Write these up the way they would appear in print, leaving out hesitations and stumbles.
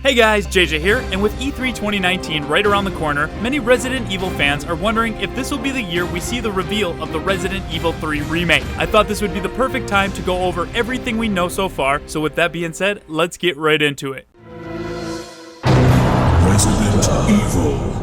Hey guys, JJ here, and with E3 2019 right around the corner, many Resident Evil fans are wondering if this will be the year we see the reveal of the Resident Evil 3 remake. I thought this would be the perfect time to go over everything we know so far, so with that being said, let's get right into it. Resident Evil.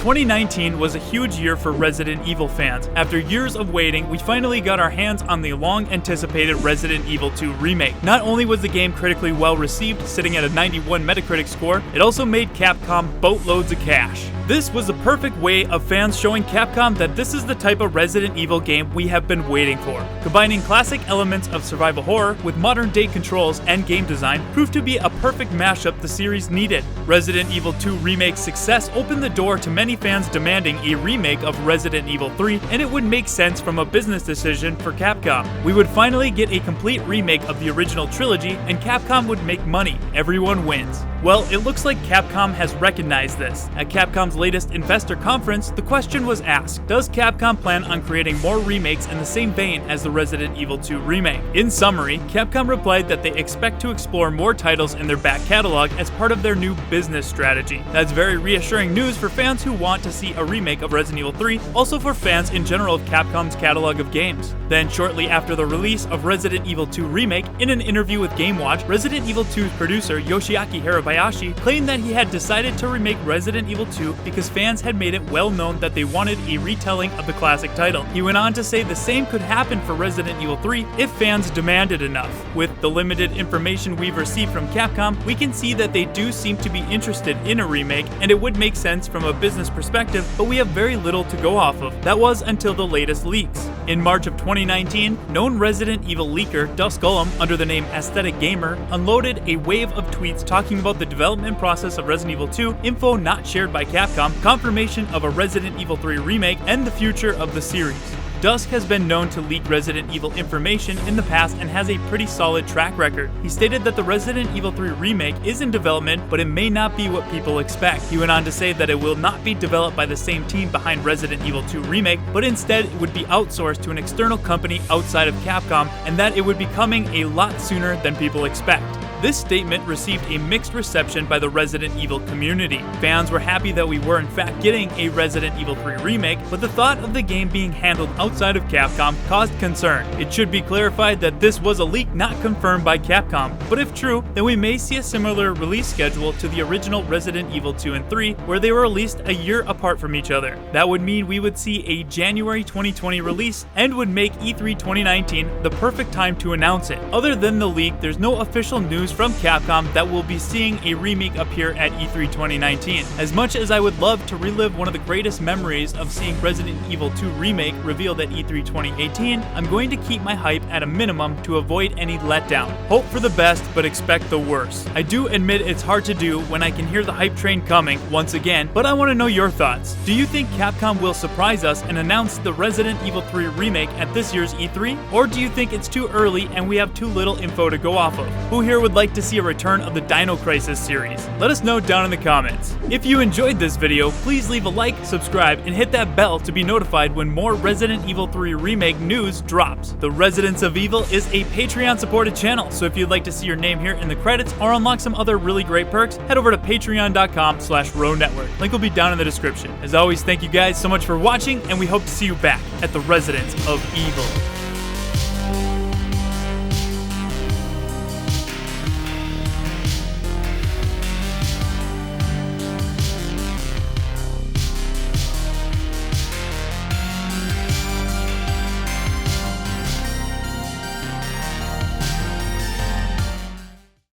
2019 was a huge year for Resident Evil fans. After years of waiting, we finally got our hands on the long-anticipated Resident Evil 2 remake. Not only was the game critically well received, sitting at a 91 Metacritic score, it also made Capcom boatloads of cash. This was the perfect way of fans showing Capcom that this is the type of Resident Evil game we have been waiting for. Combining classic elements of survival horror with modern-day controls and game design proved to be a perfect mashup the series needed. Resident Evil 2 Remake's success opened the door to many fans demanding a remake of Resident Evil 3, and it would make sense from a business decision for Capcom. We would finally get a complete remake of the original trilogy, and Capcom would make money. Everyone wins. Well, it looks like Capcom has recognized this. At Capcom's latest investor conference, the question was asked, does Capcom plan on creating more remakes in the same vein as the Resident Evil 2 remake? In summary, Capcom replied that they expect to explore more titles in their back catalog as part of their new business strategy. That's very reassuring news for fans who want to see a remake of Resident Evil 3, also for fans in general of Capcom's catalog of games. Then, shortly after the release of Resident Evil 2 Remake, in an interview with Game Watch, Resident Evil 2's producer Yoshiaki Hirabayashi claimed that he had decided to remake Resident Evil 2 because fans had made it well known that they wanted a retelling of the classic title. He went on to say the same could happen for Resident Evil 3 if fans demanded enough. With the limited information we've received from Capcom, we can see that they do seem to be interested in a remake, and it would make sense from a business perspective, but we have very little to go off of. That was until the latest leaks. In March of 2019, known Resident Evil leaker Dusk Golem, under the name Aesthetic Gamer, unloaded a wave of tweets talking about the development process of Resident Evil 2, info not shared by Capcom, confirmation of a Resident Evil 3 remake, and the future of the series. Dusk has been known to leak Resident Evil information in the past and has a pretty solid track record. He stated that the Resident Evil 3 remake is in development, but it may not be what people expect. He went on to say that it will not be developed by the same team behind Resident Evil 2 remake, but instead it would be outsourced to an external company outside of Capcom, and that it would be coming a lot sooner than people expect. This statement received a mixed reception by the Resident Evil community. Fans were happy that we were in fact getting a Resident Evil 3 remake, but the thought of the game being handled outside of Capcom caused concern. It should be clarified that this was a leak not confirmed by Capcom, but if true, then we may see a similar release schedule to the original Resident Evil 2 and 3, where they were released a year apart from each other. That would mean we would see a January 2020 release and would make E3 2019 the perfect time to announce it. Other than the leak, there's no official news from Capcom that we'll be seeing a remake appear at E3 2019. As much as I would love to relive one of the greatest memories of seeing Resident Evil 2 Remake revealed at E3 2018, I'm going to keep my hype at a minimum to avoid any letdown. Hope for the best, but expect the worst. I do admit it's hard to do when I can hear the hype train coming once again, but I want to know your thoughts. Do you think Capcom will surprise us and announce the Resident Evil 3 Remake at this year's E3? Or do you think it's too early and we have too little info to go off of? Who here would like to see a return of the Dino Crisis series? Let us know down in the comments. If you enjoyed this video, please leave a like, subscribe, and hit that bell to be notified when more Resident Evil 3 Remake news drops. The Residents of Evil is a Patreon supported channel, so if you'd like to see your name here in the credits or unlock some other really great perks, head over to patreon.com/ROE Network. Link will be down in the description. As always, thank you guys so much for watching, and we hope to see you back at the Residents of Evil.